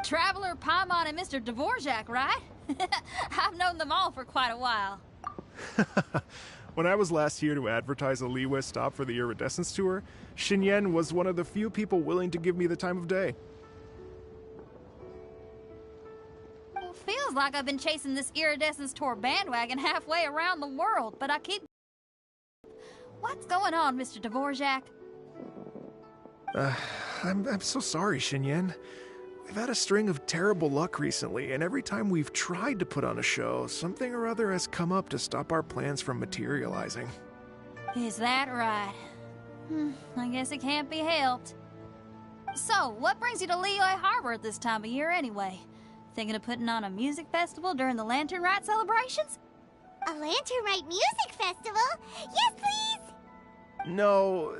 Traveler, Paimon, and Mr. Dvorak, right? I've known them all for quite a while. When I was last here to advertise a Liyue stop for the Iridescence Tour, Xinyan was one of the few people willing to give me the time of day. Well, feels like I've been chasing this Iridescence Tour bandwagon halfway around the world, but I keep... What's going on, Mr. Dvorak? I'm so sorry, Xinyan. We've had a string of terrible luck recently, and every time we've tried to put on a show, something or other has come up to stop our plans from materializing. Is that right? I guess it can't be helped. So, what brings you to Liyue Harbor at this time of year anyway? Thinking of putting on a music festival during the Lantern Rite celebrations? A Lantern Rite music festival? Yes, please! No,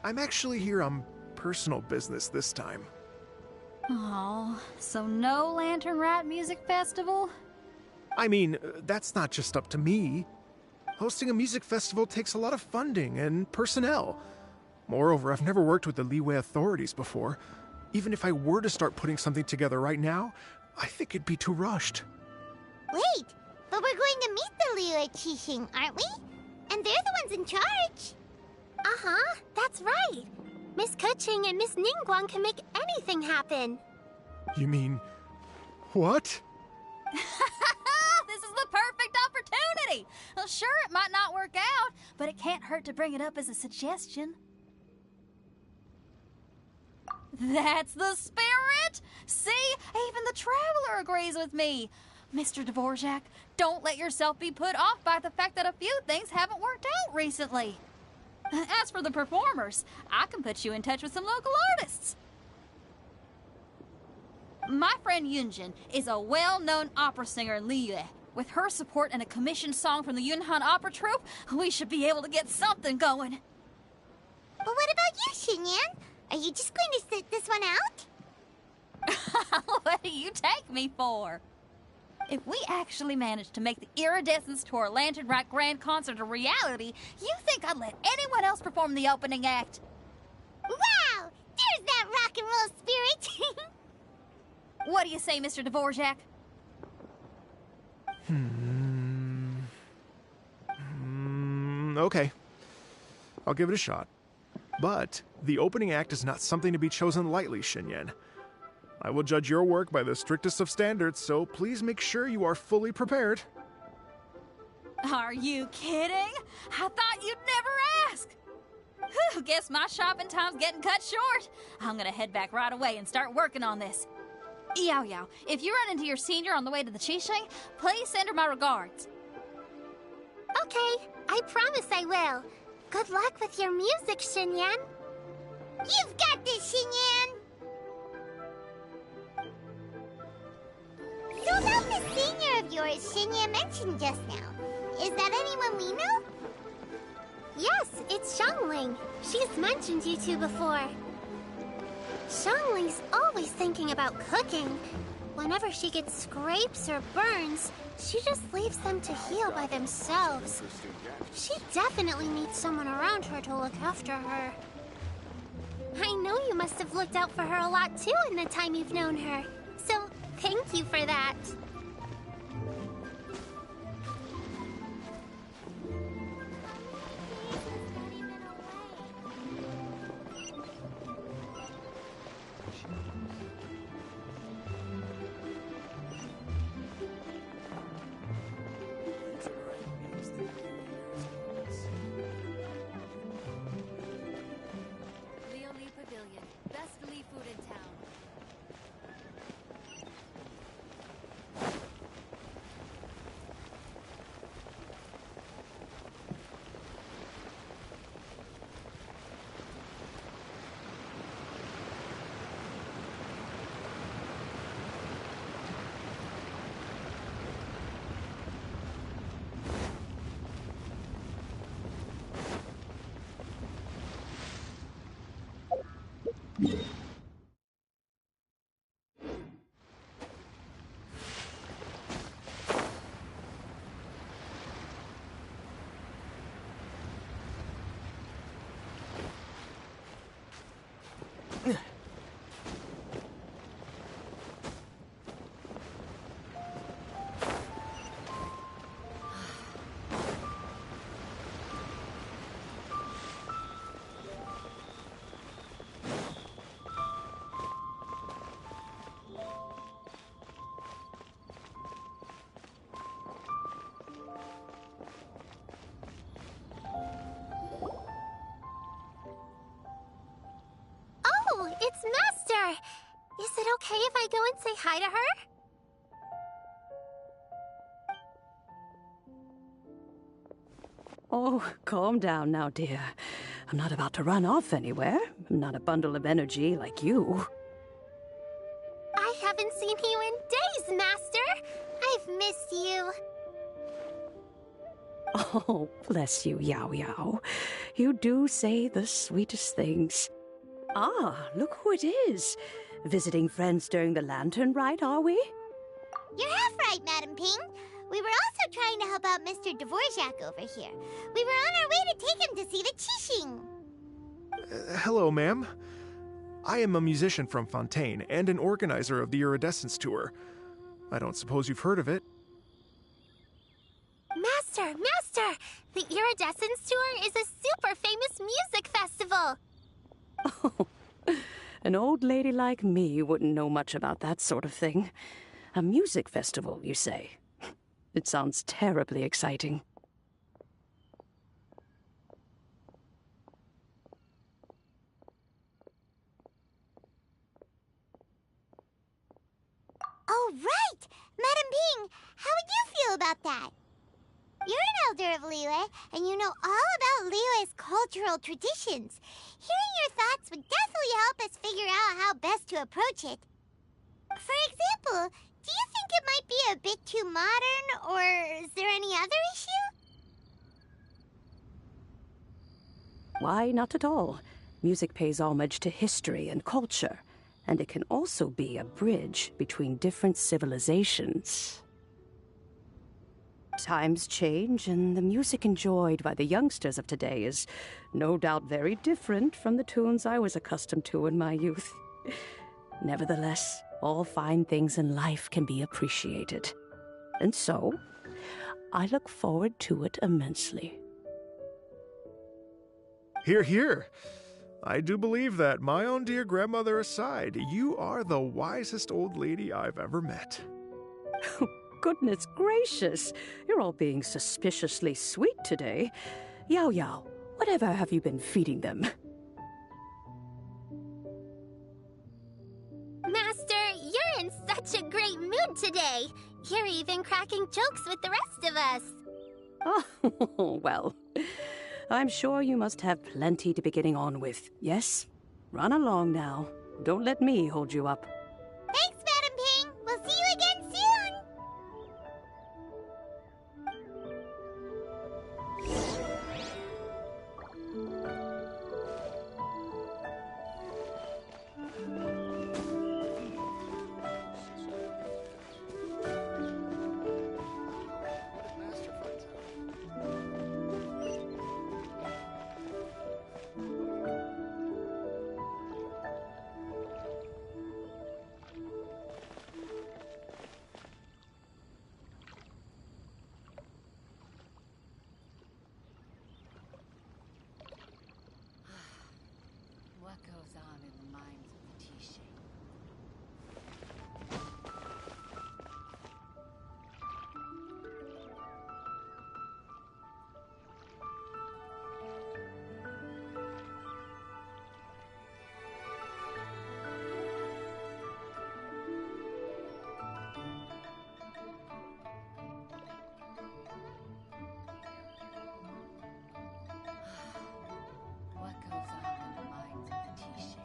I'm actually here on personal business this time. Oh, so no Lantern Rite music festival? I mean, that's not just up to me. Hosting a music festival takes a lot of funding and personnel. Moreover, I've never worked with the Liyue authorities before. Even if I were to start putting something together right now, I think it'd be too rushed. Wait, but we're going to meet the Liyue Qixing, aren't we? And they're the ones in charge. Uh-huh, that's right. Miss Keqing and Miss Ningguang can make anything happen. You mean... what? This is the perfect opportunity! Well, sure, it might not work out, but it can't hurt to bring it up as a suggestion. That's the spirit! See? Even the Traveler agrees with me. Mr. Dvorak, don't let yourself be put off by the fact that a few things haven't worked out recently. As for the performers, I can put you in touch with some local artists. My friend Yunjin is a well-known opera singer in Liyue. With her support and a commissioned song from the Yunhan Opera Troupe, we should be able to get something going. But what about you, Xinyan? Are you just going to sit this one out? What do you take me for? If we actually managed to make the Iridescence Tour Lantern Rite Grand Concert a reality, you think I'd let anyone else perform the opening act? Wow! There's that rock and roll spirit! What do you say, Mr. Dvorak? Okay. I'll give it a shot. But the opening act is not something to be chosen lightly, Xinyan. I will judge your work by the strictest of standards, so please make sure you are fully prepared. Are you kidding? I thought you'd never ask. Whew, guess my shopping time's getting cut short. I'm gonna head back right away and start working on this. Yao Yao, if you run into your senior on the way to the Qixing, please send her my regards. Okay, I promise I will. Good luck with your music, Xinyan. You've got this, Xinyan! So about the senior of yours Xinyan mentioned just now, is that anyone we know? Yes, it's Xiangling. She's mentioned you two before. Xiangling's always thinking about cooking. Whenever she gets scrapes or burns, she just leaves them to heal by themselves. She definitely needs someone around her to look after her. I know you must have looked out for her a lot too in the time you've known her. So, thank you for that. it's Master! Is it okay if I go and say hi to her? Oh, calm down now, dear. I'm not about to run off anywhere. I'm not a bundle of energy like you. I haven't seen you in days, Master! I've missed you. Oh, bless you, Yao Yao. You do say the sweetest things. Ah, look who it is. Visiting friends during the lantern rite, are we? You're half right, Madam Ping. We were also trying to help out Mr. Dvorak over here. We were on our way to take him to see the Qixing. Hello, ma'am. I am a musician from Fontaine and an organizer of the Iridescence Tour. I don't suppose you've heard of it. Master! The Iridescence Tour is a super famous music festival! Oh, an old lady like me wouldn't know much about that sort of thing. A music festival, you say? It sounds terribly exciting. Oh, right! Madam Ping, how would you feel about that? You're an elder of Liyue, and you know all about Liyue's cultural traditions. Hearing your thoughts would definitely help us figure out how best to approach it. For example, do you think it might be a bit too modern, or is there any other issue? Why, not at all. Music pays homage to history and culture, and it can also be a bridge between different civilizations. Times change, and the music enjoyed by the youngsters of today is no doubt very different from the tunes I was accustomed to in my youth. Nevertheless, all fine things in life can be appreciated. And so, I look forward to it immensely. Hear, hear. I do believe that, my own dear grandmother aside, you are the wisest old lady I've ever met. Goodness gracious, you're all being suspiciously sweet today. Yao Yao, whatever have you been feeding them? Master, you're in such a great mood today. You're even cracking jokes with the rest of us. Oh, well, I'm sure you must have plenty to be getting on with, yes? Run along now. Don't let me hold you up. Thanks, Madam Ping. We'll see you again soon. What goes on in the minds of the Qixing? What goes on in the minds of the Qixing?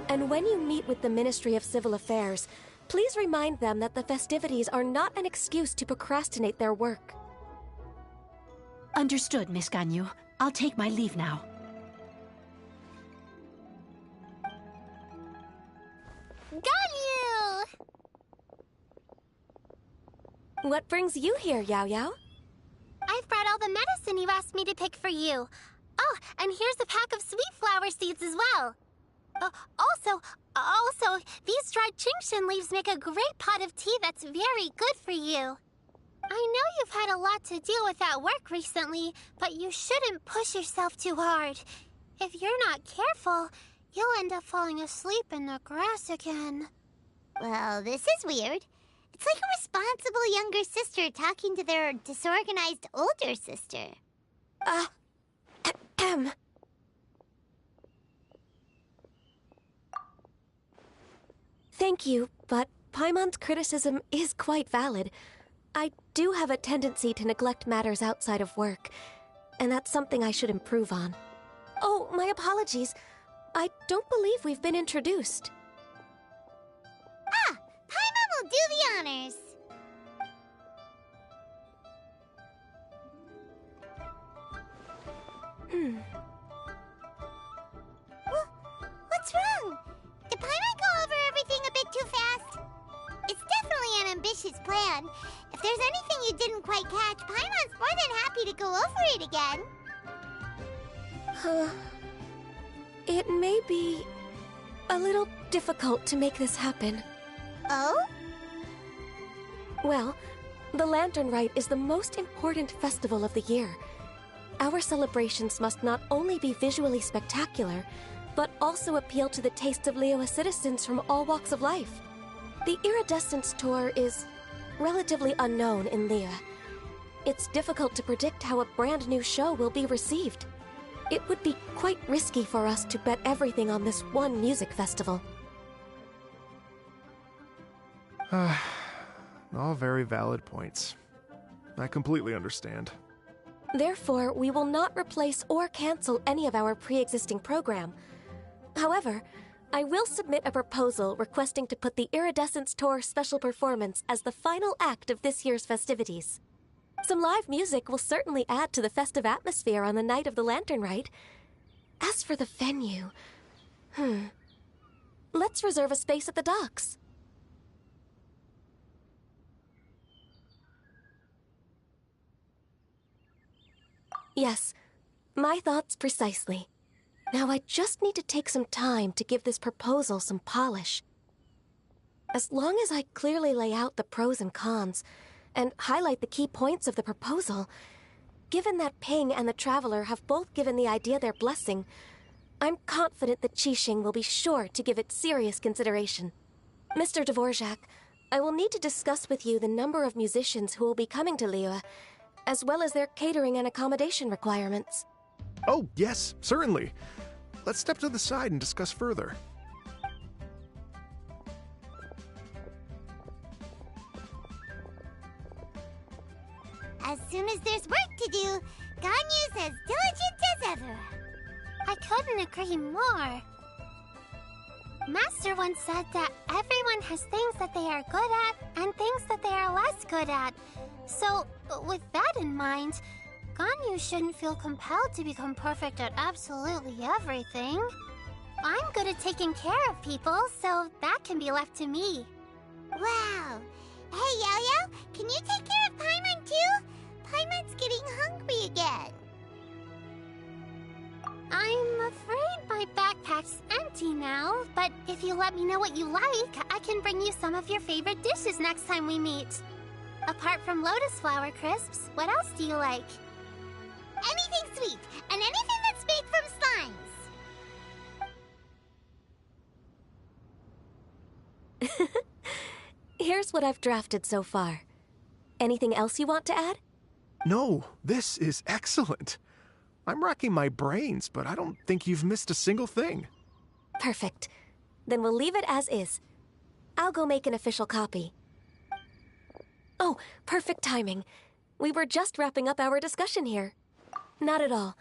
And when you meet with the Ministry of Civil Affairs, please remind them that the festivities are not an excuse to procrastinate their work. Understood, Miss Ganyu. I'll take my leave now. Ganyu! What brings you here, Yao Yao? I've brought all the medicine you asked me to pick for you. Oh, and here's a pack of sweet flower seeds as well. Also, these dried Genshin leaves make a great pot of tea that's very good for you. I know you've had a lot to deal with at work recently, but you shouldn't push yourself too hard. If you're not careful, you'll end up falling asleep in the grass again. Well, this is weird. It's like a responsible younger sister talking to their disorganized older sister. Thank you, but Paimon's criticism is quite valid. I do have a tendency to neglect matters outside of work, and that's something I should improve on. Oh, my apologies. I don't believe we've been introduced. Ah, Paimon will do the honors. What's wrong? Did Paimon go over everything a bit too fast? It's definitely an ambitious plan. If there's anything you didn't quite catch, Paimon's more than happy to go over it again. It may be a little difficult to make this happen. Oh? Well, the Lantern Rite is the most important festival of the year. Our celebrations must not only be visually spectacular, but also appeal to the tastes of Liyue citizens from all walks of life. The Iridescence Tour is relatively unknown in Liyue. It's difficult to predict how a brand new show will be received. It would be quite risky for us to bet everything on this one music festival. All very valid points. I completely understand. Therefore, we will not replace or cancel any of our pre-existing program. However, I will submit a proposal requesting to put the Iridescence Tour special performance as the final act of this year's festivities. Some live music will certainly add to the festive atmosphere on the night of the Lantern Rite. As for the venue, let's reserve a space at the docks. Yes, my thoughts precisely. Now I just need to take some time to give this proposal some polish. As long as I clearly lay out the pros and cons, and highlight the key points of the proposal, given that Ping and the Traveler have both given the idea their blessing, I'm confident that Qixing will be sure to give it serious consideration. Mr. Dvorak, I will need to discuss with you the number of musicians who will be coming to Liyue, as well as their catering and accommodation requirements. Oh, yes, certainly. Let's step to the side and discuss further. As soon as there's work to do, Ganyu's as diligent as ever. I couldn't agree more. Master once said that everyone has things that they are good at and things that they are less good at. So, with that in mind, Ganyu shouldn't feel compelled to become perfect at absolutely everything. I'm good at taking care of people, so that can be left to me. Wow. Hey, Yo-Yo, can you take care of Paimon too? Paimon's getting hungry again. I'm afraid my backpack's empty now, but if you let me know what you like, I can bring you some of your favorite dishes next time we meet. Apart from lotus flower crisps, what else do you like? Anything sweet, and anything that's made from slimes. Here's what I've drafted so far. Anything else you want to add? No, this is excellent. I'm racking my brains, but I don't think you've missed a single thing. Perfect. Then we'll leave it as is. I'll go make an official copy. Oh, perfect timing. We were just wrapping up our discussion here. Not at all.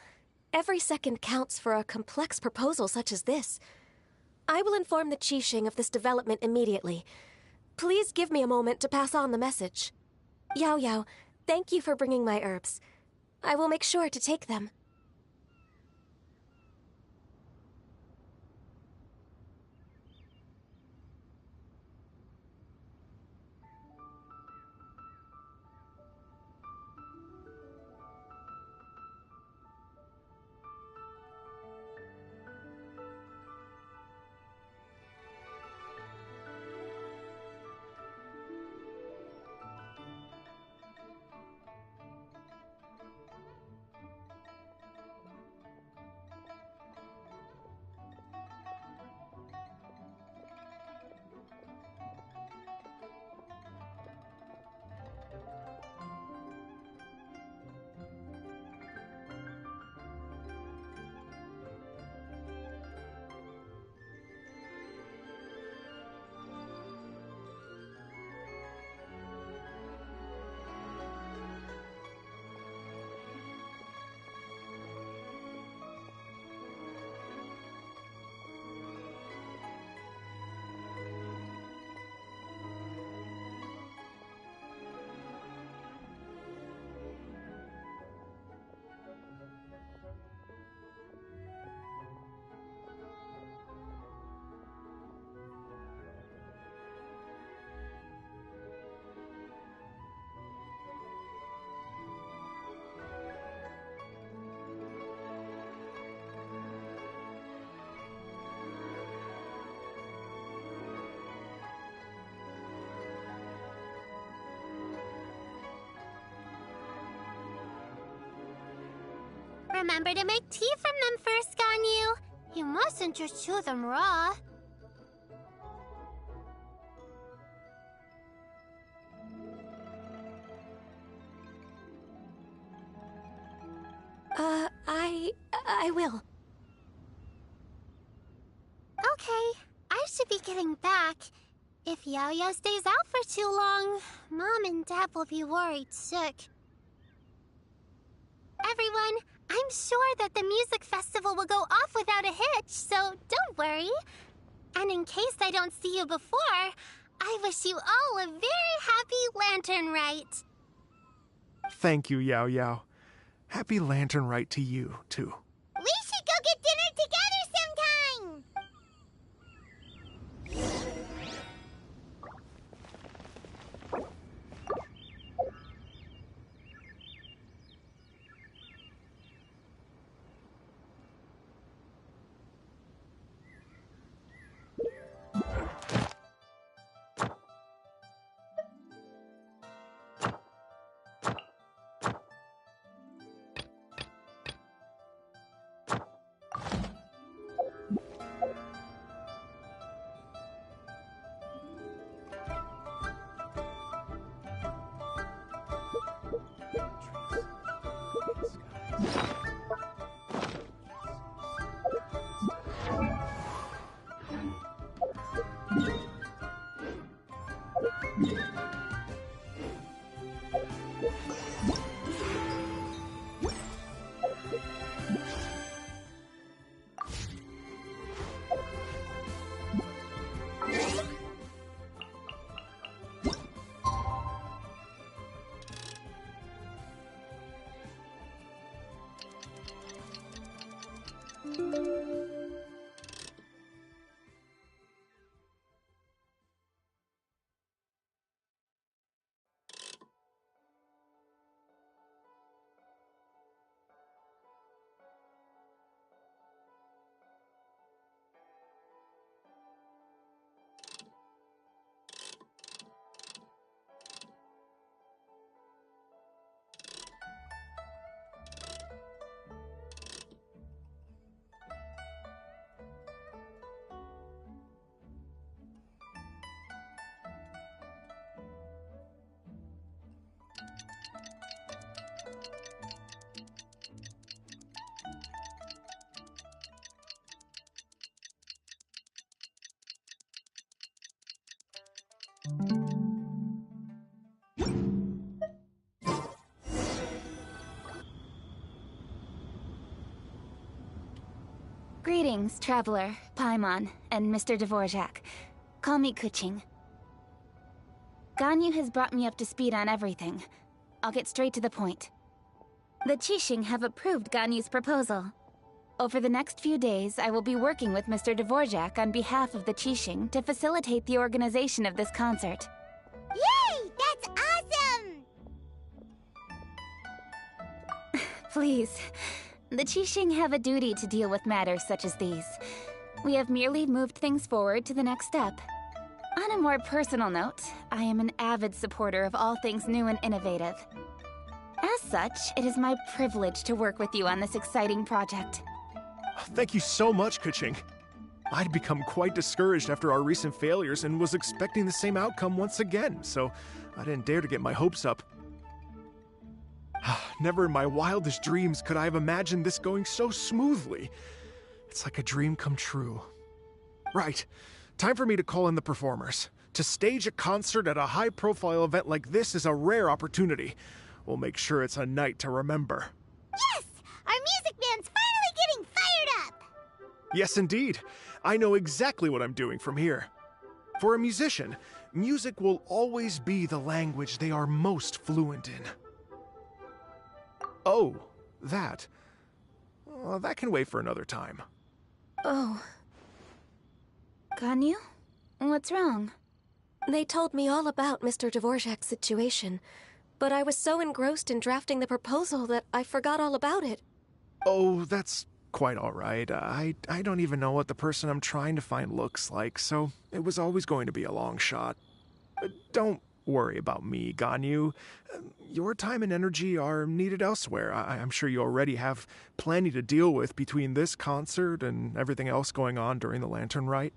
Every second counts for a complex proposal such as this. I will inform the Qixing of this development immediately. Please give me a moment to pass on the message. Yao Yao, thank you for bringing my herbs. I will make sure to take them. Remember to make tea from them first, Ganyu. You mustn't just chew them raw. I will. Okay, I should be getting back. If Yao Yao stays out for too long, Mom and Dad will be worried sick. Everyone, I'm sure that the music festival will go off without a hitch, so don't worry. And in case I don't see you before, I wish you all a very happy Lantern Rite. Thank you, Yao Yao. Happy Lantern Rite to you, too. We should go get dinner together sometime! Greetings, Traveler, Paimon, and Mr. Dvorak. Call me Kuching. Ganyu has brought me up to speed on everything. I'll get straight to the point. The Qixing have approved Ganyu's proposal. Over the next few days, I will be working with Mr. Dvorak on behalf of the Qixing to facilitate the organization of this concert. Yay! That's awesome! Please. The Qixing have a duty to deal with matters such as these. We have merely moved things forward to the next step. On a more personal note, I am an avid supporter of all things new and innovative. As such, it is my privilege to work with you on this exciting project. Thank you so much, Kuching. I'd become quite discouraged after our recent failures and was expecting the same outcome once again, so I didn't dare to get my hopes up. Never in my wildest dreams could I have imagined this going so smoothly. It's like a dream come true. Right. Time for me to call in the performers. To stage a concert at a high-profile event like this is a rare opportunity. We'll make sure it's a night to remember. Yes! Our music band's finally getting fired up! Yes, indeed. I know exactly what I'm doing from here. For a musician, music will always be the language they are most fluent in. Oh, that. That can wait for another time. Oh, Ganyu? What's wrong? they told me all about Mr. Dvorak's situation, but I was so engrossed in drafting the proposal that I forgot all about it. Oh, that's quite all right. I don't even know what the person I'm trying to find looks like, so it was always going to be a long shot. Don't worry about me, Ganyu. Your time and energy are needed elsewhere. I'm sure you already have plenty to deal with between this concert and everything else going on during the Lantern Rite.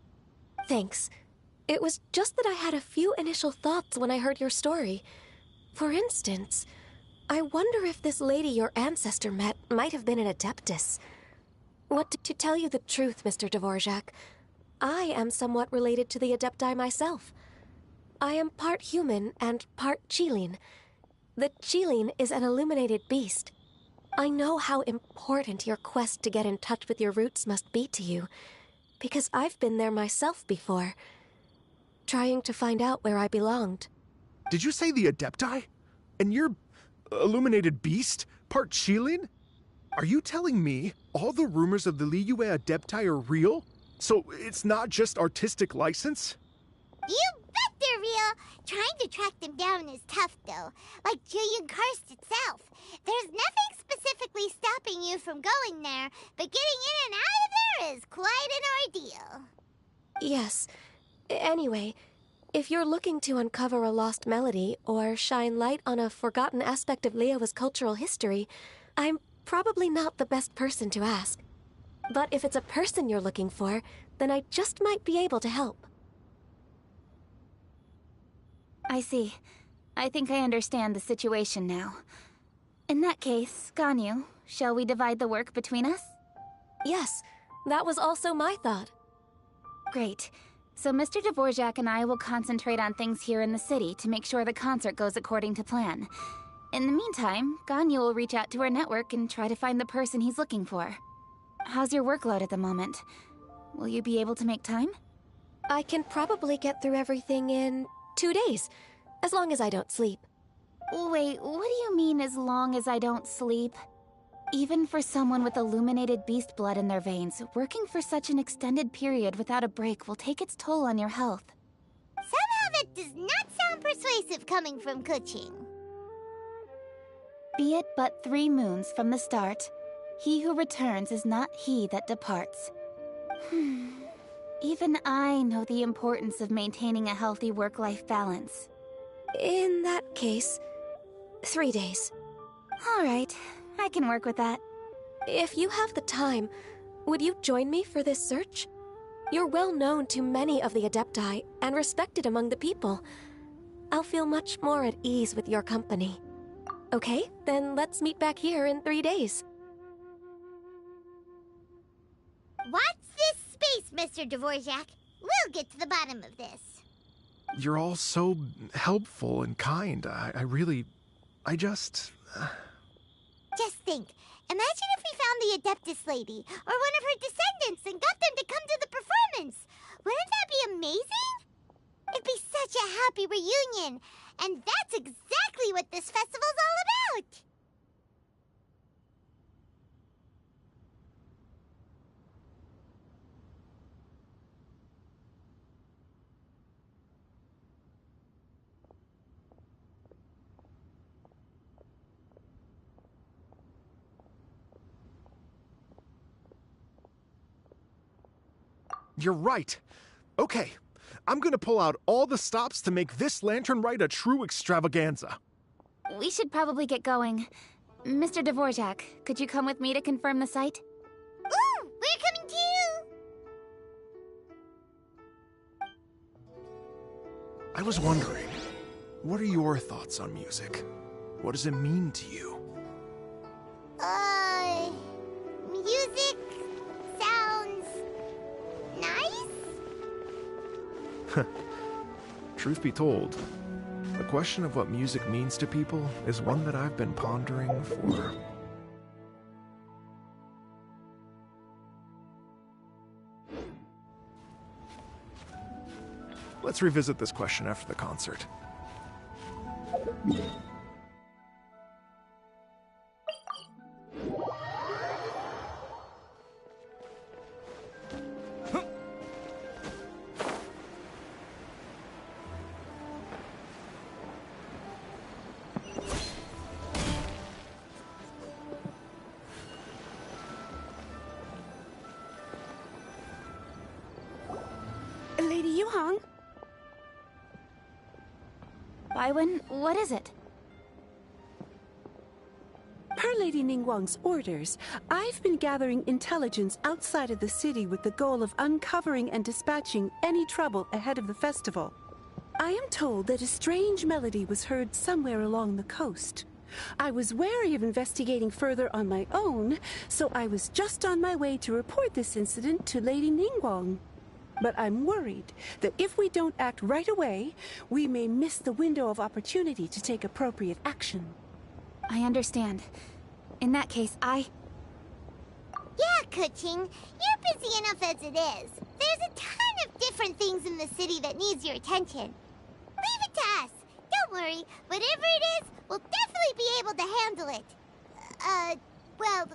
Thanks. It was just that I had a few initial thoughts when I heard your story. For instance, I wonder if this lady your ancestor met might have been an Adeptus. To tell you the truth, Mr. Dvorak, I am somewhat related to the Adepti myself. I am part human and part Qilin. The Qilin is an illuminated beast. I know how important your quest to get in touch with your roots must be to you, because I've been there myself before, trying to find out where I belonged. Did you say the Adepti? And you're illuminated beast? Part Qilin? Are you telling me all the rumors of the Liyue Adepti are real? So it's not just artistic license? You bet they're real! Trying to track them down is tough, though. Like Julian Karst itself. There's nothing specifically stopping you from going there, but getting in and out of there is quite an ordeal. Yes. Anyway, if you're looking to uncover a lost melody or shine light on a forgotten aspect of Liyue's cultural history, I'm probably not the best person to ask. But if it's a person you're looking for, then I just might be able to help. I see. I think I understand the situation now. In that case, Ganyu, shall we divide the work between us? Yes, that was also my thought. Great. So Mr. Dvorak and I will concentrate on things here in the city to make sure the concert goes according to plan. In the meantime, Ganyu will reach out to our network and try to find the person he's looking for. How's your workload at the moment? Will you be able to make time? I can probably get through everything in 2 days, as long as I don't sleep. Wait, what do you mean as long as I don't sleep? Even for someone with illuminated beast blood in their veins, working for such an extended period without a break will take its toll on your health. Somehow that does not sound persuasive coming from Kuching. Be it but 3 moons from the start, he who returns is not he that departs. Even I know the importance of maintaining a healthy work-life balance. In that case, 3 days. All right, I can work with that. If you have the time, would you join me for this search? You're well known to many of the Adepti and respected among the people. I'll feel much more at ease with your company. Okay, then let's meet back here in 3 days. Watch this space, Mr. Dvorak. We'll get to the bottom of this. You're all so helpful and kind. I just... Just think? Imagine if we found the Adeptus lady, or one of her descendants, and got them to come to the performance. Wouldn't that be amazing? It'd be such a happy reunion. And that's exactly what this festival's all about. You're right. Okay, I'm gonna pull out all the stops to make this lantern ride a true extravaganza. We should probably get going. Mr. Dvorak, could you come with me to confirm the site? Ooh, we're coming too! I was wondering, what are your thoughts on music? What does it mean to you? Music sounds nice? Truth be told, the question of what music means to people is one that I've been pondering for... Let's revisit this question after the concert. Lady Yuhang? Baiwen, what is it? Per Lady Ningguang's orders, I've been gathering intelligence outside of the city with the goal of uncovering and dispatching any trouble ahead of the festival. I am told that a strange melody was heard somewhere along the coast. I was wary of investigating further on my own, so I was just on my way to report this incident to Lady Ningguang. But I'm worried that if we don't act right away, we may miss the window of opportunity to take appropriate action. I understand. In that case, Yeah, Kuching, you're busy enough as it is. There's a ton of different things in the city that needs your attention. Leave it to us. Don't worry. Whatever it is, we'll definitely be able to handle it. Well,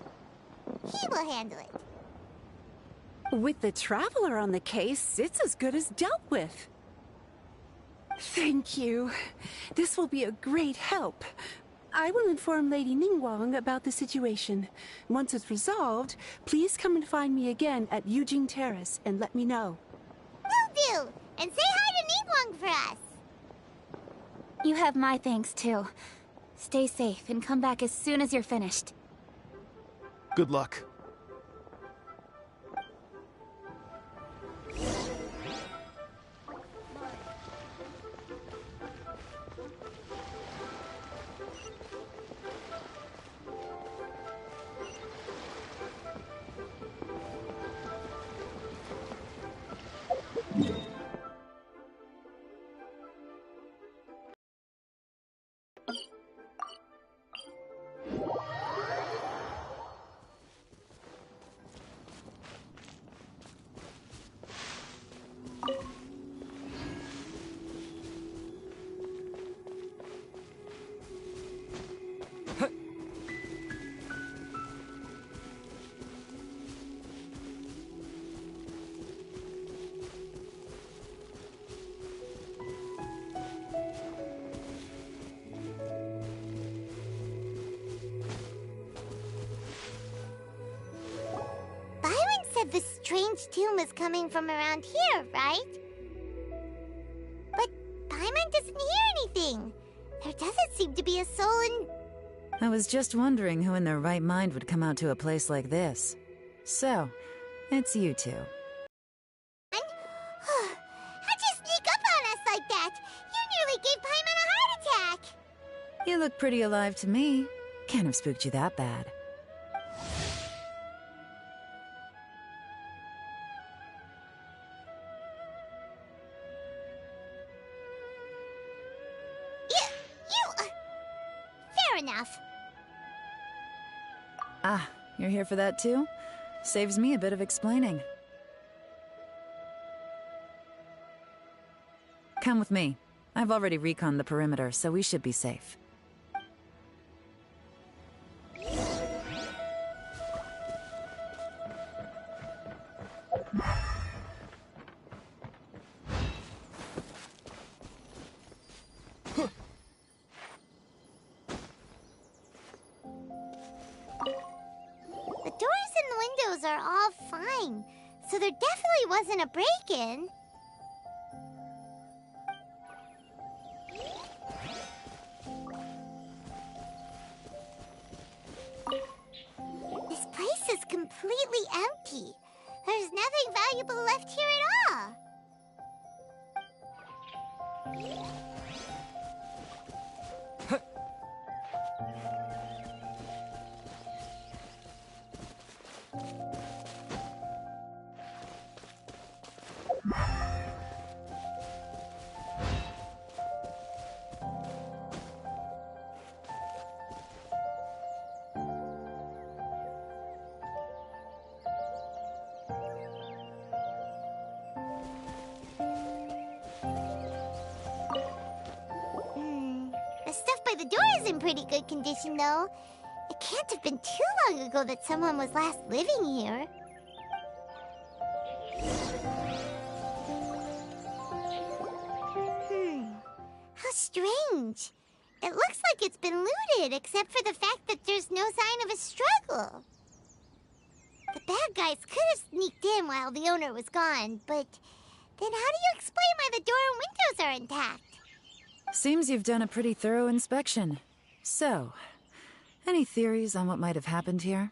he will handle it. With the Traveler on the case, it's as good as dealt with. Thank you. This will be a great help. I will inform Lady Ningguang about the situation. Once it's resolved, please come and find me again at Yujing Terrace and let me know. Will do! And say hi to Ningguang for us! you have my thanks too. Stay safe and come back as soon as you're finished. Good luck. The strange tune was coming from around here, right? But Paimon doesn't hear anything. There doesn't seem to be a soul in... I was just wondering who in their right mind would come out to a place like this. So, it's you two. How'd you sneak up on us like that? You nearly gave Paimon a heart attack! You look pretty alive to me. Can't have spooked you that bad. Fair enough. Ah, you're here for that too? Saves me a bit of explaining. Come with me. I've already reconned the perimeter, so we should be safe. The doors and the windows are all fine, so there definitely wasn't a break-in. This place is completely empty. There's nothing valuable left here at all. The stuff by the door is in pretty good condition, though. It can't have been too long ago that someone was last living here. How strange. It looks like it's been looted, except for the fact that there's no sign of a struggle. The bad guys could have sneaked in while the owner was gone, but then how do you explain why the door and windows are intact? Seems you've done a pretty thorough inspection. So, any theories on what might have happened here?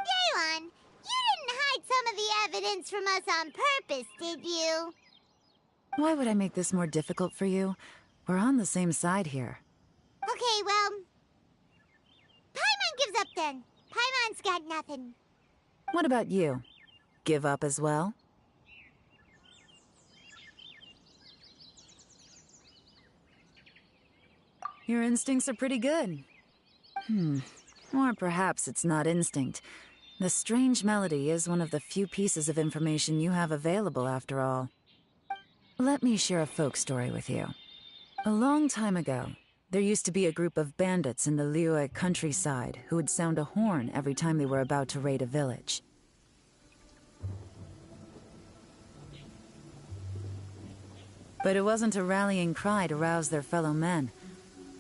Daylon, you didn't hide some of the evidence from us on purpose, did you? Why would I make this more difficult for you? We're on the same side here. Okay, well... Paimon gives up then. Paimon's got nothing. What about you? Give up as well? Your instincts are pretty good. Or perhaps it's not instinct. The strange melody is one of the few pieces of information you have available, after all. Let me share a folk story with you. A long time ago, there used to be a group of bandits in the Liyue countryside who would sound a horn every time they were about to raid a village. But it wasn't a rallying cry to rouse their fellow men.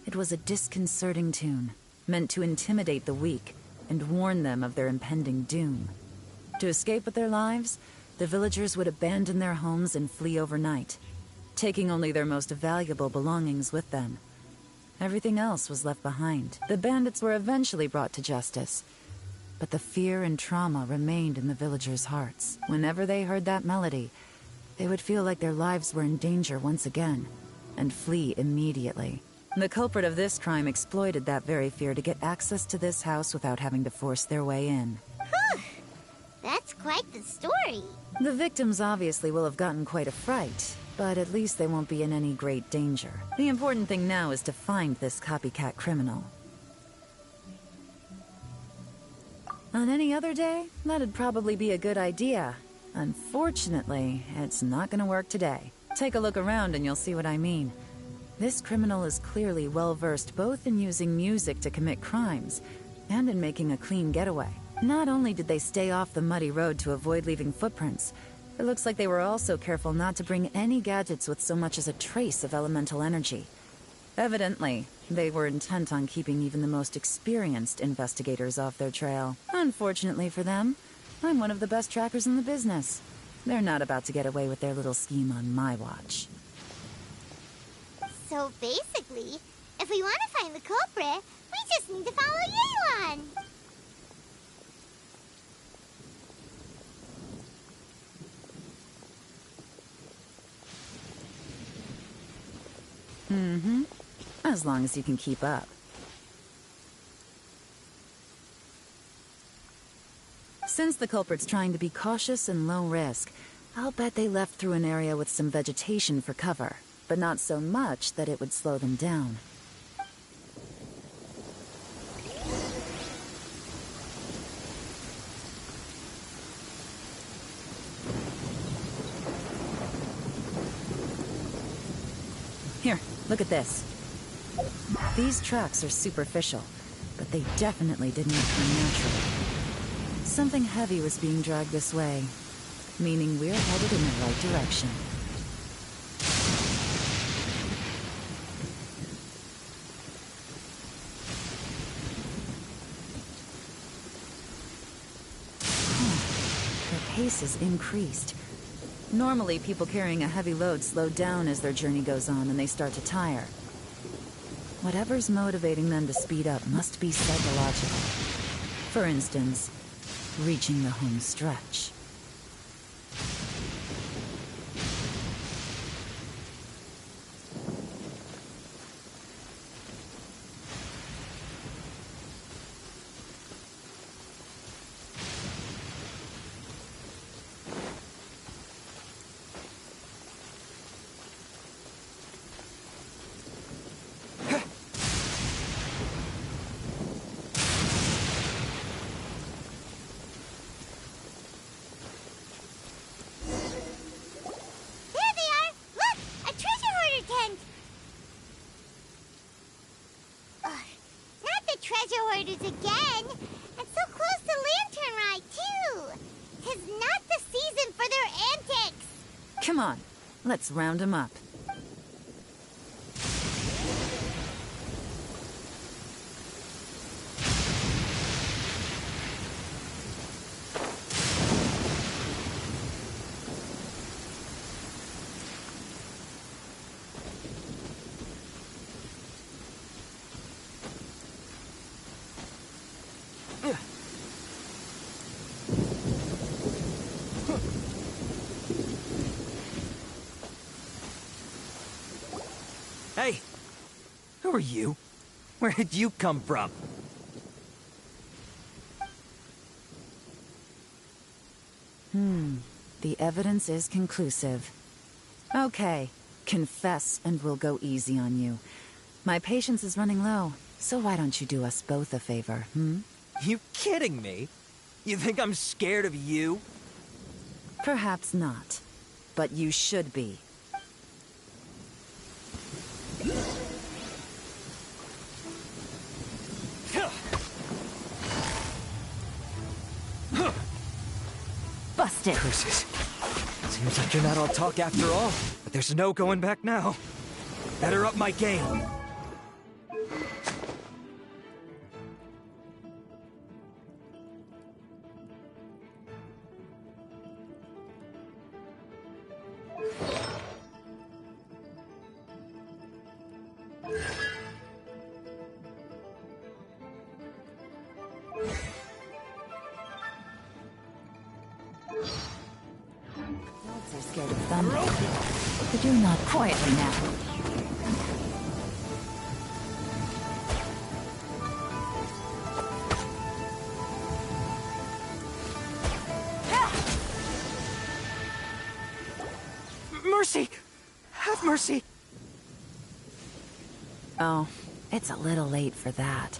It was a disconcerting tune, meant to intimidate the weak and warn them of their impending doom. To escape with their lives, the villagers would abandon their homes and flee overnight, taking only their most valuable belongings with them. Everything else was left behind. The bandits were eventually brought to justice, but the fear and trauma remained in the villagers' hearts. Whenever they heard that melody, they would feel like their lives were in danger once again, and flee immediately. The culprit of this crime exploited that very fear to get access to this house without having to force their way in. That's quite the story. The victims obviously will have gotten quite a fright, but at least they won't be in any great danger. The important thing now is to find this copycat criminal. On any other day, that'd probably be a good idea. Unfortunately, it's not gonna work today. Take a look around and you'll see what I mean. This criminal is clearly well-versed both in using music to commit crimes and in making a clean getaway. Not only did they stay off the muddy road to avoid leaving footprints, it looks like they were also careful not to bring any gadgets with so much as a trace of elemental energy. Evidently, they were intent on keeping even the most experienced investigators off their trail. Unfortunately for them, I'm one of the best trackers in the business. They're not about to get away with their little scheme on my watch. So basically, if we want to find the culprit, we just need to follow Yelan. As long as you can keep up. Since the culprit's trying to be cautious and low risk, I'll bet they left through an area with some vegetation for cover, but not so much that it would slow them down. Look at this. These tracks are superficial, but they definitely didn't come natural. Something heavy was being dragged this way, meaning we're headed in the right direction. Their pace is increased. Normally, people carrying a heavy load slow down as their journey goes on and they start to tire. Whatever's motivating them to speed up must be psychological. For instance, reaching the home stretch. Treasure hoarders again, and so close to Lantern Ride, too. 'Tis not the season for their antics. Come on, let's round them up. Hey! Who are you? Where did you come from? The evidence is conclusive. Okay, confess and we'll go easy on you. My patience is running low, so why don't you do us both a favor, You kidding me? You think I'm scared of you? Perhaps not, but you should be. Busted. Curses. Seems like you're not all talk after all, but there's no going back now. Better up my game. Dogs are scared of thunder. But you're not quietly now. Mercy! Have mercy! Oh, it's a little late for that.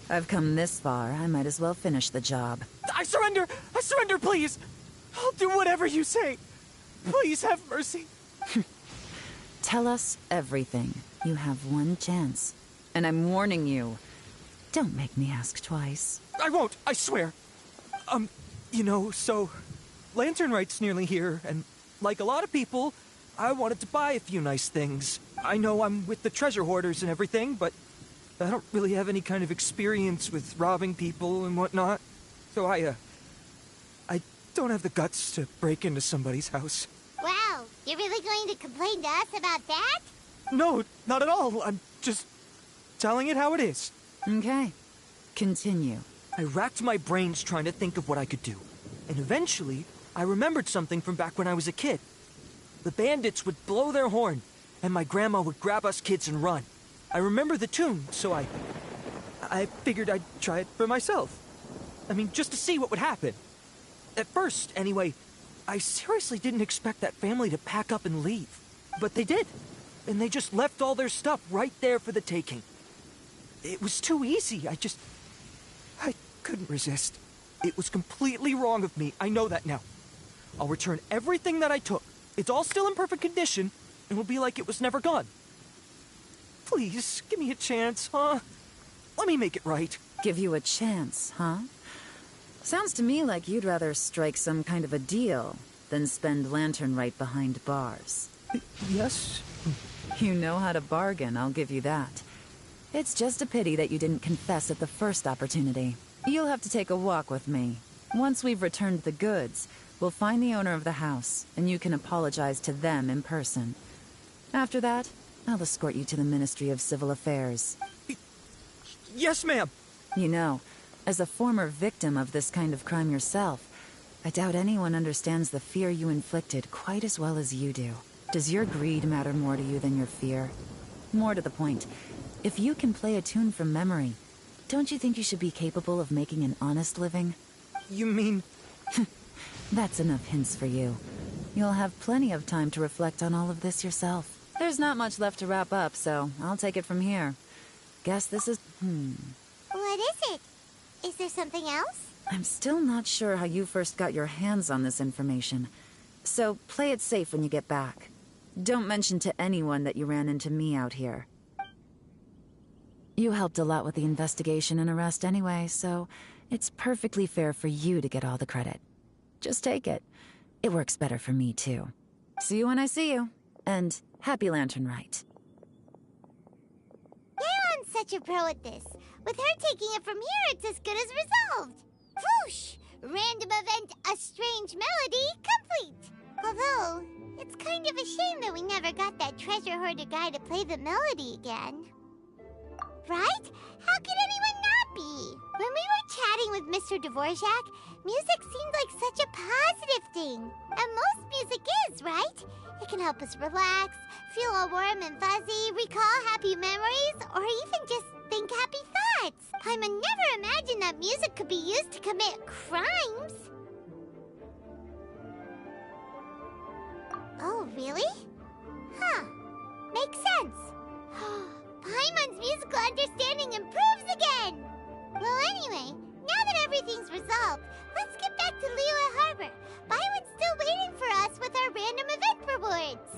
I've come this far, I might as well finish the job. I surrender! I surrender, please! I'll do whatever you say. Please have mercy. Tell us everything. You have one chance. And I'm warning you. Don't make me ask twice. I won't, I swear. You know, so... Lantern Right's nearly here, and like a lot of people, I wanted to buy a few nice things. I know I'm with the treasure hoarders and everything, but I don't really have any kind of experience with robbing people and whatnot. So I don't have the guts to break into somebody's house. Wow, you're really going to complain to us about that? No, not at all. I'm just telling it how it is. Okay. Continue. I racked my brains trying to think of what I could do. And eventually, I remembered something from back when I was a kid. The bandits would blow their horn, and my grandma would grab us kids and run. I remember the tune, so I figured I'd try it for myself. I mean, just to see what would happen. At first, anyway, I seriously didn't expect that family to pack up and leave. But they did. And they just left all their stuff right there for the taking. It was too easy. I couldn't resist. It was completely wrong of me. I know that now. I'll return everything that I took. It's all still in perfect condition, and will be like it was never gone. Please, give me a chance, huh? Let me make it right. Give you a chance, huh? Sounds to me like you'd rather strike some kind of a deal than spend lantern right behind bars. Yes? You know how to bargain, I'll give you that. It's just a pity that you didn't confess at the first opportunity. You'll have to take a walk with me. Once we've returned the goods, we'll find the owner of the house, and you can apologize to them in person. After that, I'll escort you to the Ministry of Civil Affairs. Yes, ma'am. You know, as a former victim of this kind of crime yourself, I doubt anyone understands the fear you inflicted quite as well as you do. Does your greed matter more to you than your fear? More to the point, if you can play a tune from memory, don't you think you should be capable of making an honest living? You mean... That's enough hints for you. You'll have plenty of time to reflect on all of this yourself. There's not much left to wrap up, so I'll take it from here. Guess this is... What is it? Is there something else? I'm still not sure how you first got your hands on this information. So play it safe when you get back. Don't mention to anyone that you ran into me out here. You helped a lot with the investigation and arrest anyway, so it's perfectly fair for you to get all the credit. Just take it. It works better for me, too. See you when I see you. And happy Lantern Rite. Yeon's such a pro at this. With her taking it from here, it's as good as resolved. Whoosh! Random event, a strange melody, complete. Although, it's kind of a shame that we never got that treasure hoarder guy to play the melody again. Right? How could anyone not be? When we were chatting with Mr. Dvorak, music seemed like such a positive thing. And most music is, right? It can help us relax, feel all warm and fuzzy, recall happy memories, or even just think happy thoughts. I would never imagine that music could be used to commit crimes. Oh, really? Huh. Makes sense. Paimon's musical understanding improves again! Well, anyway, now that everything's resolved, let's get back to Liyue Harbor. Byron's still waiting for us with our random event rewards.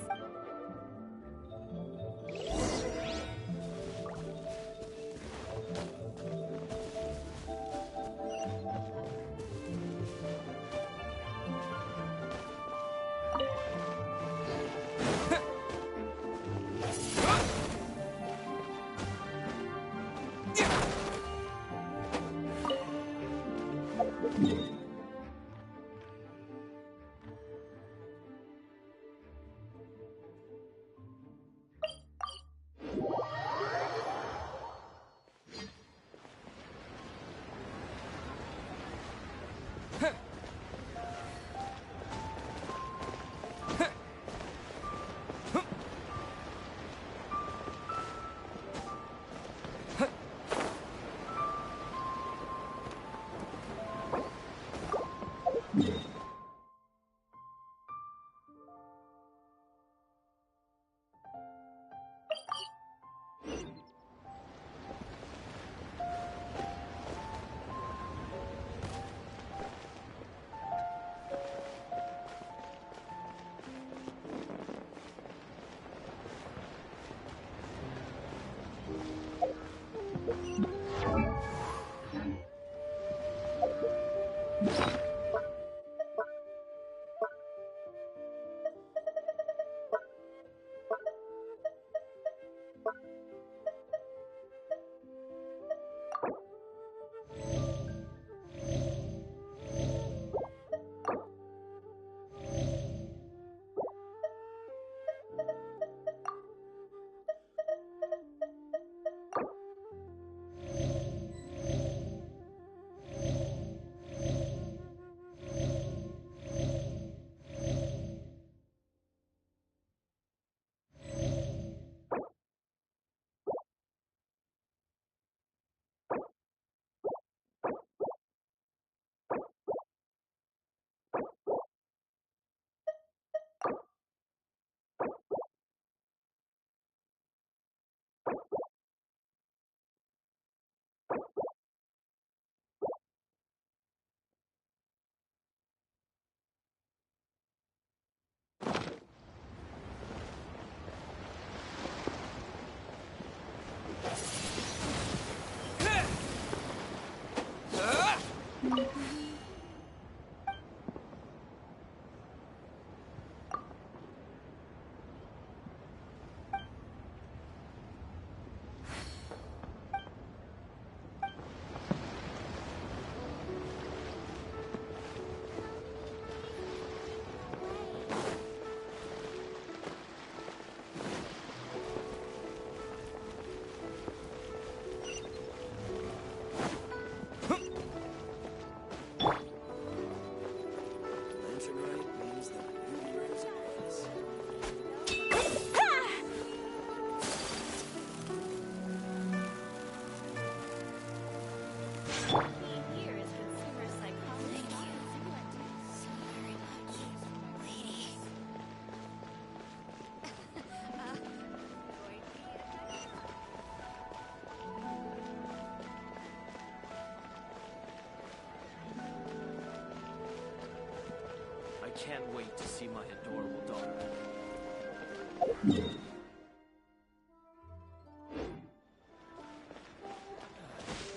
I can't wait to see my adorable daughter.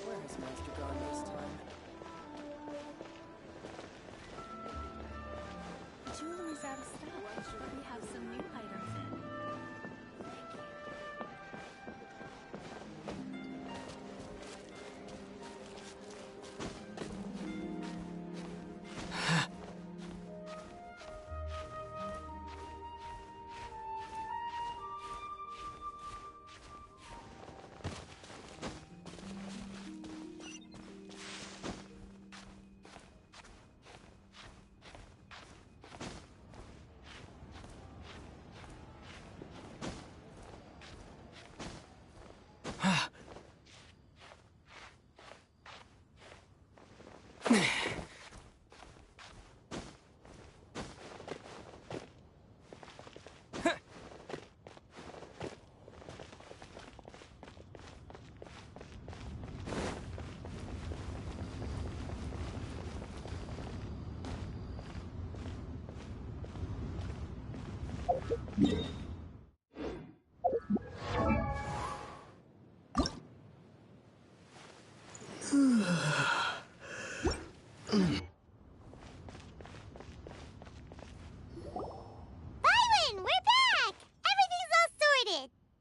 Where has Master gone this time? Jewelry's out of stock, but we have some new items in.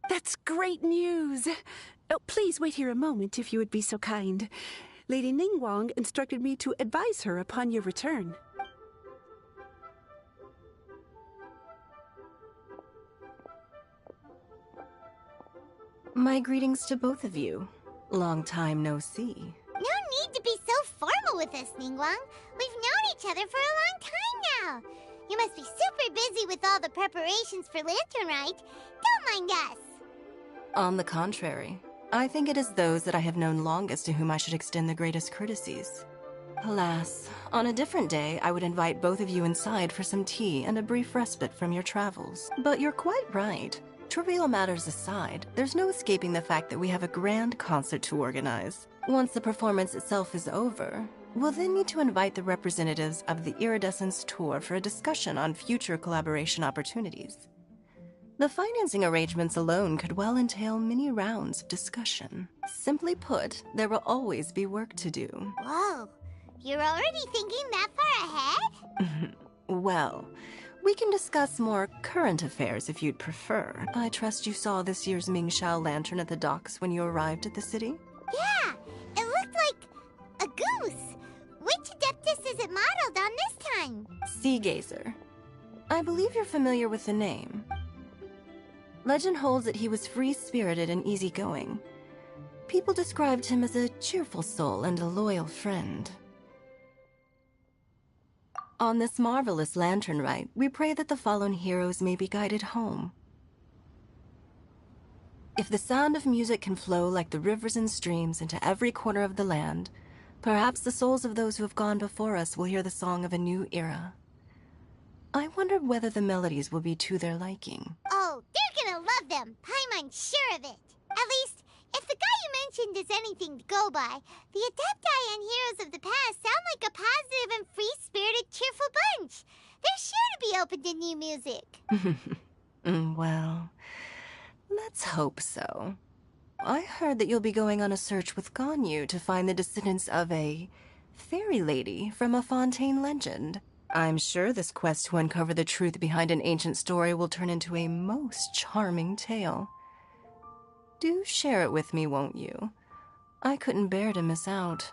That's great news! Oh, please wait here a moment, if you would be so kind. Lady Ningguang instructed me to advise her upon your return. My greetings to both of you. Long time no see. No need to be so formal with us, Ningguang. We've known each other for a long time now. You must be super busy with all the preparations for Lantern Rite. Don't mind us. On the contrary, I think it is those that I have known longest to whom I should extend the greatest courtesies. Alas, on a different day, I would invite both of you inside for some tea and a brief respite from your travels. But you're quite right. Trivial matters aside, there's no escaping the fact that we have a grand concert to organize. Once the performance itself is over, we'll then need to invite the representatives of the Iridescence Tour for a discussion on future collaboration opportunities. The financing arrangements alone could well entail many rounds of discussion. Simply put, there will always be work to do. Whoa, you're already thinking that far ahead? Well, we can discuss more current affairs if you'd prefer. I trust you saw this year's Mingxiao lantern at the docks when you arrived at the city? Yeah, it looked like a goose. Which Adeptus is it modeled on this time? Sea Gazer. I believe you're familiar with the name. Legend holds that he was free-spirited and easygoing. People described him as a cheerful soul and a loyal friend. On this marvelous lantern rite, we pray that the fallen heroes may be guided home. If the sound of music can flow like the rivers and streams into every corner of the land, perhaps the souls of those who have gone before us will hear the song of a new era. I wonder whether the melodies will be to their liking. Oh, they're gonna love them. I'm unsure of it. At least, if the guy you mentioned is anything to go by, the Adepti and heroes of the past sound like a positive and free-spirited, cheerful bunch. They're sure to be open to new music. Well, let's hope so. I heard that you'll be going on a search with Ganyu to find the descendants of a fairy lady from a Fontaine legend. I'm sure this quest to uncover the truth behind an ancient story will turn into a most charming tale. Do share it with me, won't you? I couldn't bear to miss out.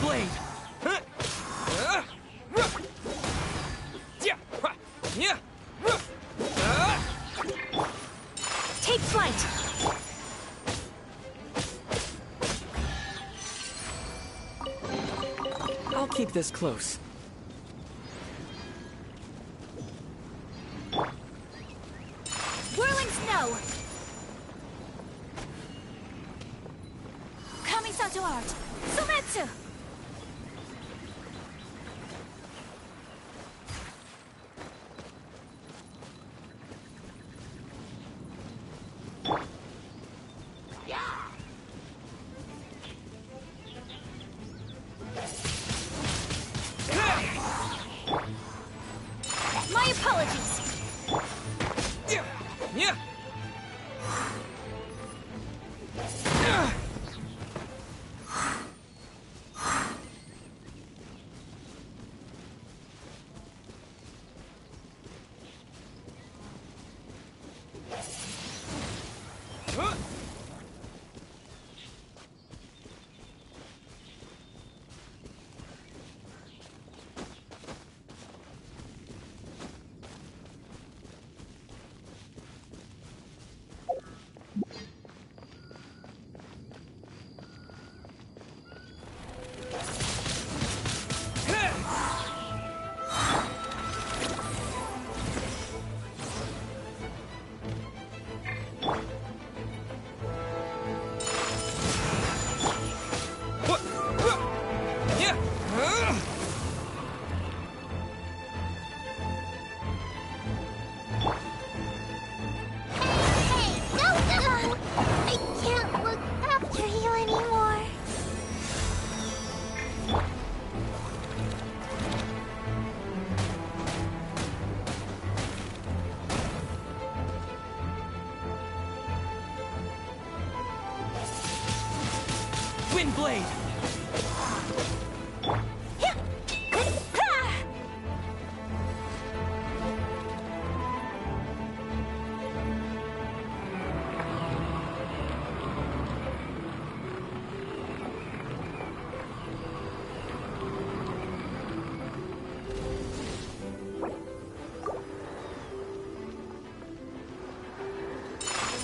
Blade! Take flight! I'll keep this close. Whirling snow! Kamisato art! Sumetsu! My apologies! Wind Blade!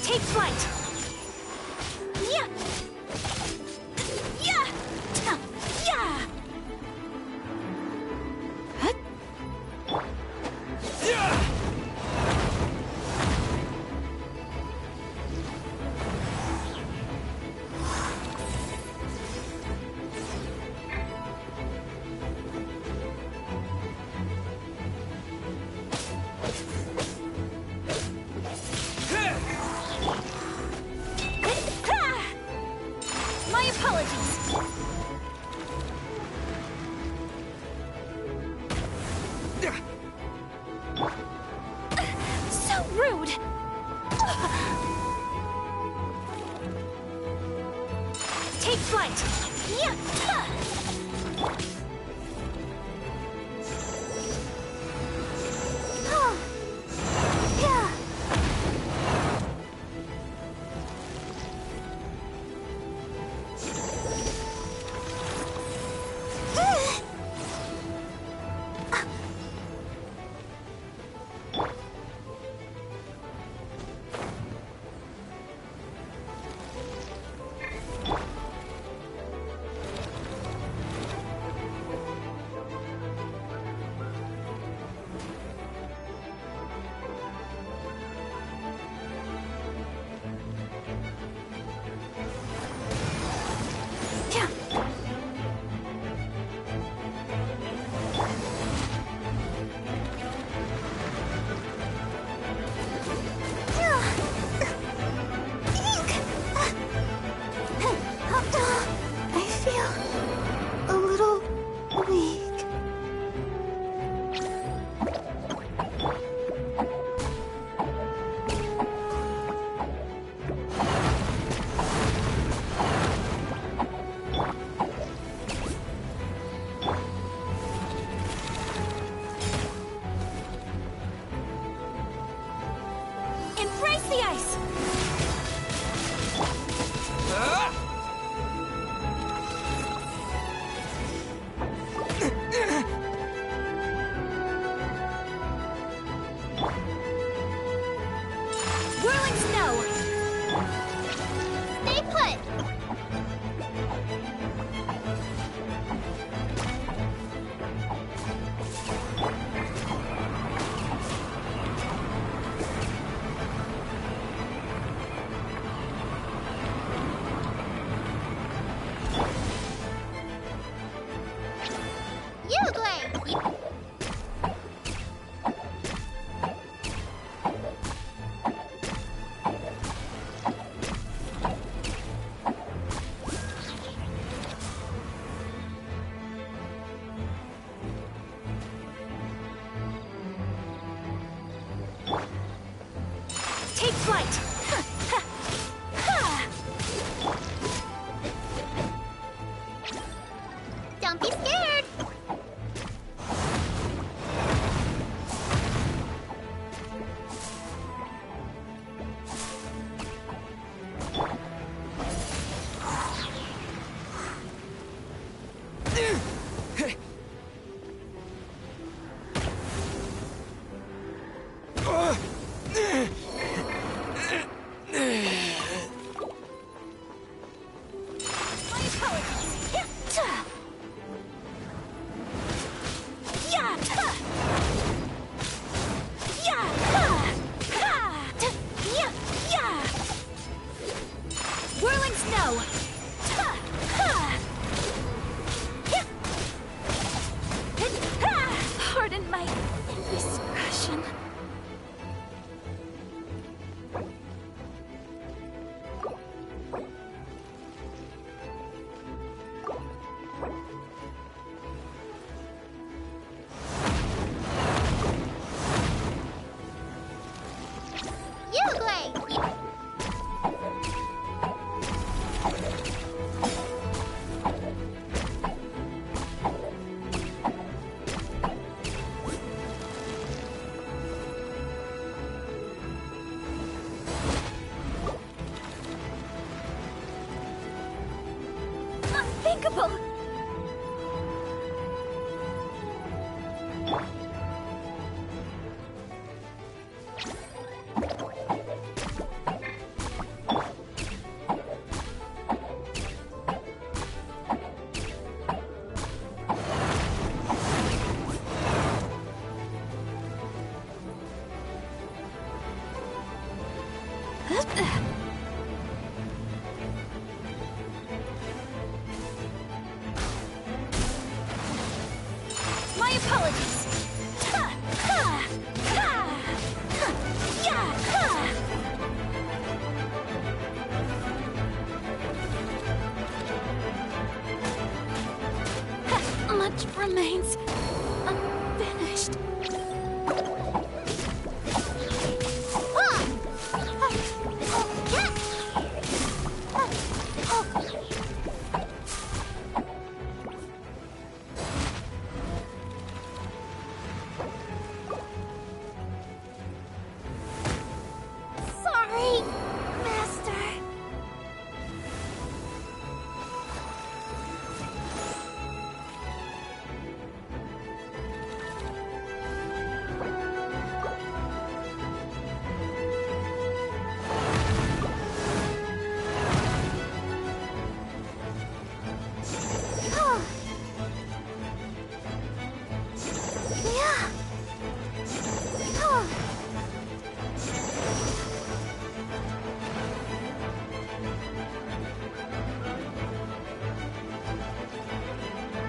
Take flight! Yeah! Yeah! Yeah! My apologies. So rude. Take flight. Yeah. Oh. Yeah. I feel a little weak. Embrace the ice. Whirling snow. Stay put. You, Glade. Take flight. Don't be scared. My apologies. Yeah. Yeah. Whirling snow. Pardon my indiscretion. You, Glade. Unthinkable. My apologies. remains unfinished. Sorry, Master.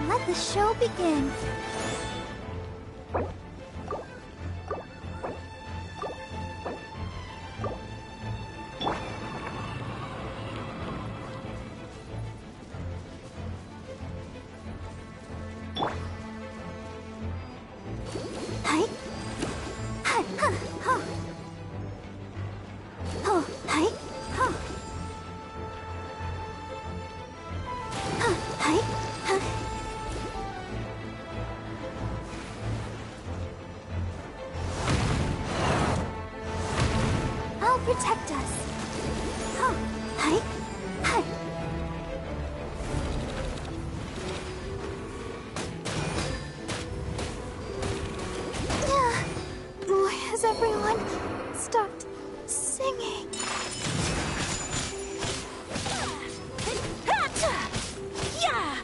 Let the show begin. Hi. Hi. Ha. Ha. Oh, hi. Ha. Ha. Hi. Ha. I'll protect us. Huh. Hi. Hi. Why has everyone stopped singing? Yeah!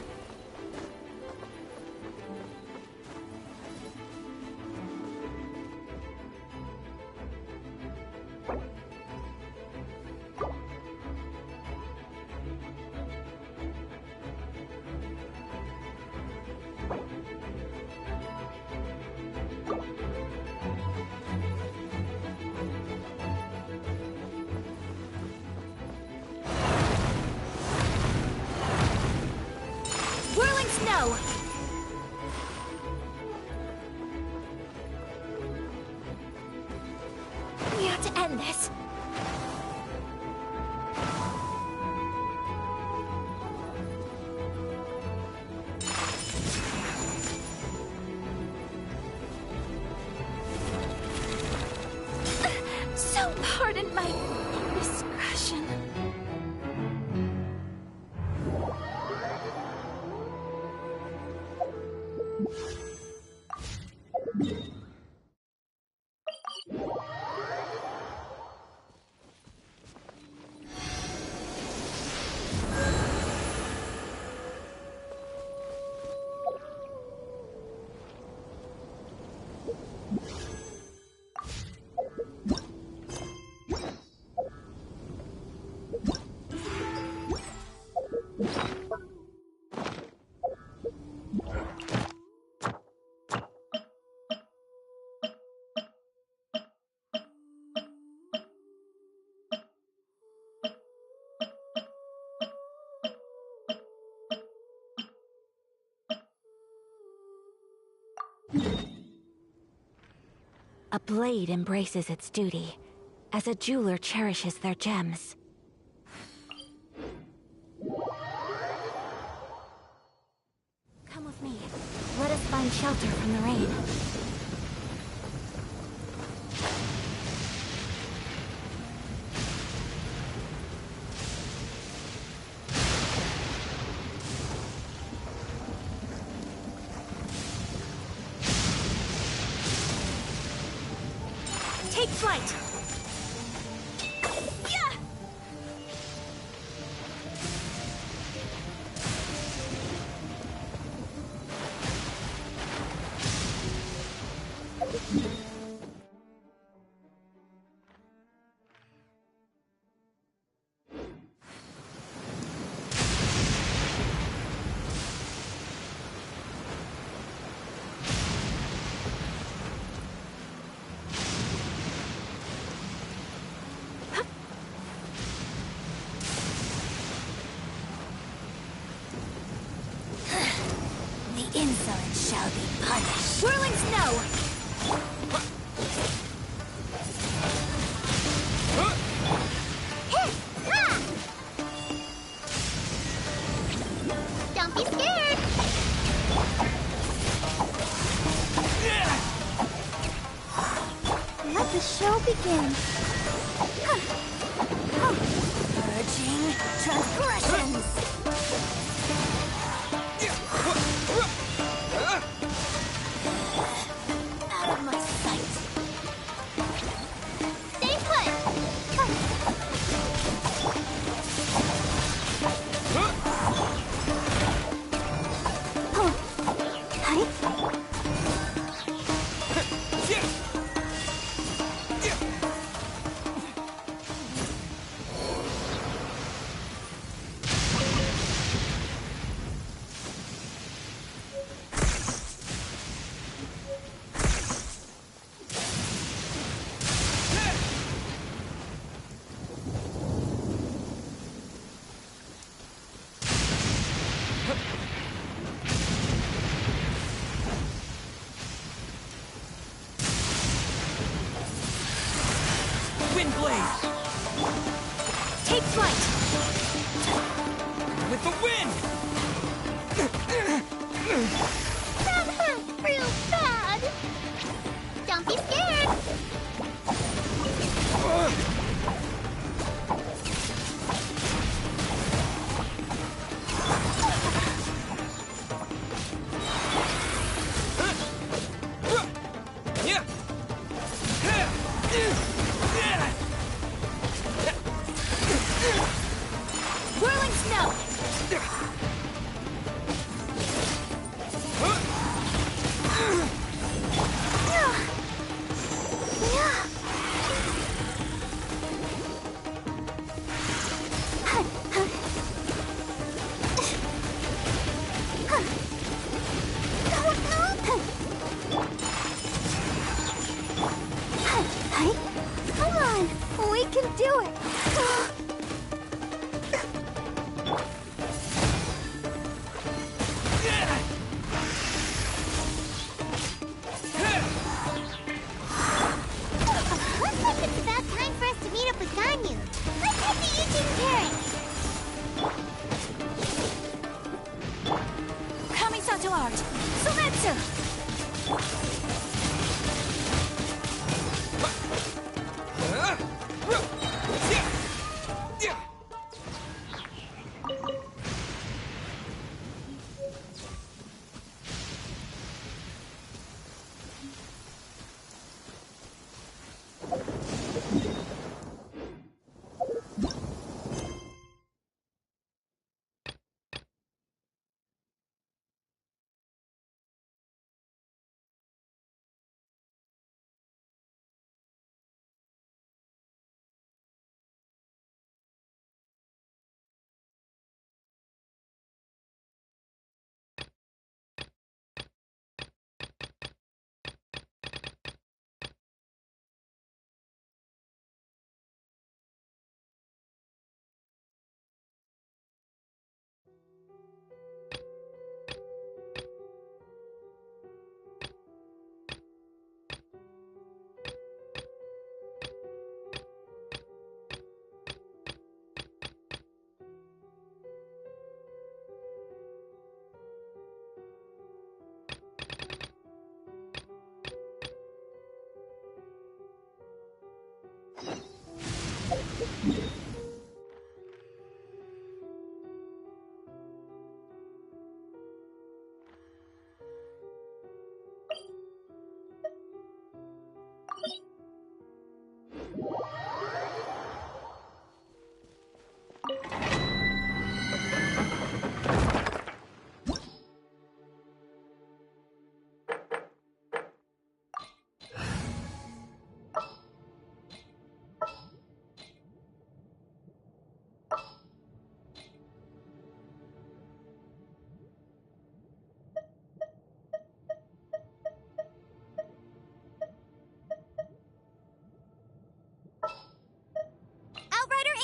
Whirling snow! We have to end this. So pardon my indiscretion. A blade embraces its duty, as a jeweler cherishes their gems. Come with me. Let us find shelter from the rain. Take flight! Yeah! Insolence shall be punished. Whirling snow! Don't be scared. Let the show begin. Purging transgressions. Out of my sight. Stay put. Wind blade! Take flight! With the wind! That hurt real bad. Don't be scared. Whirling snow! Come on, we can do it. Looks like it's about time for us to meet up with Ganyu. Let's head to Eugene Terrace. Kamisato art! Sumetsu!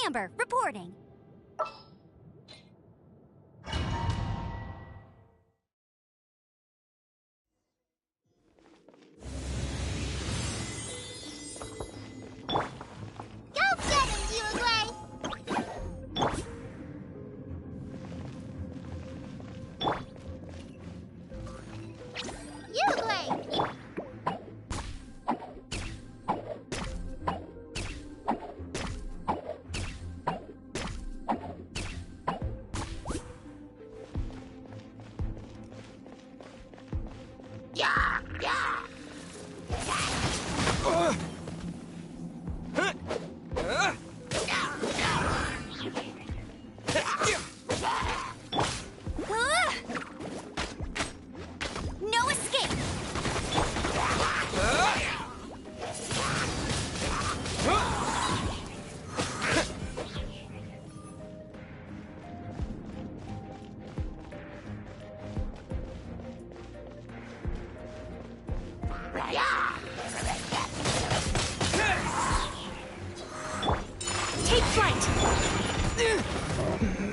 Amber, reporting.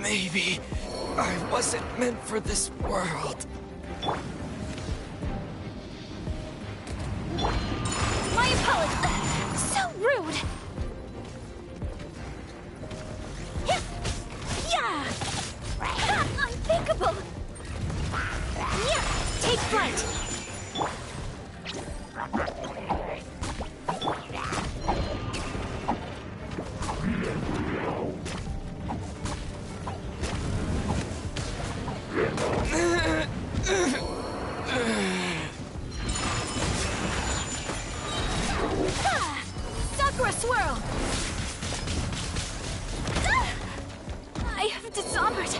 Maybe I wasn't meant for this world. My apologies. So rude. Yeah. Unthinkable. Yeah. Take flight. Sakura swirl. I have dishonored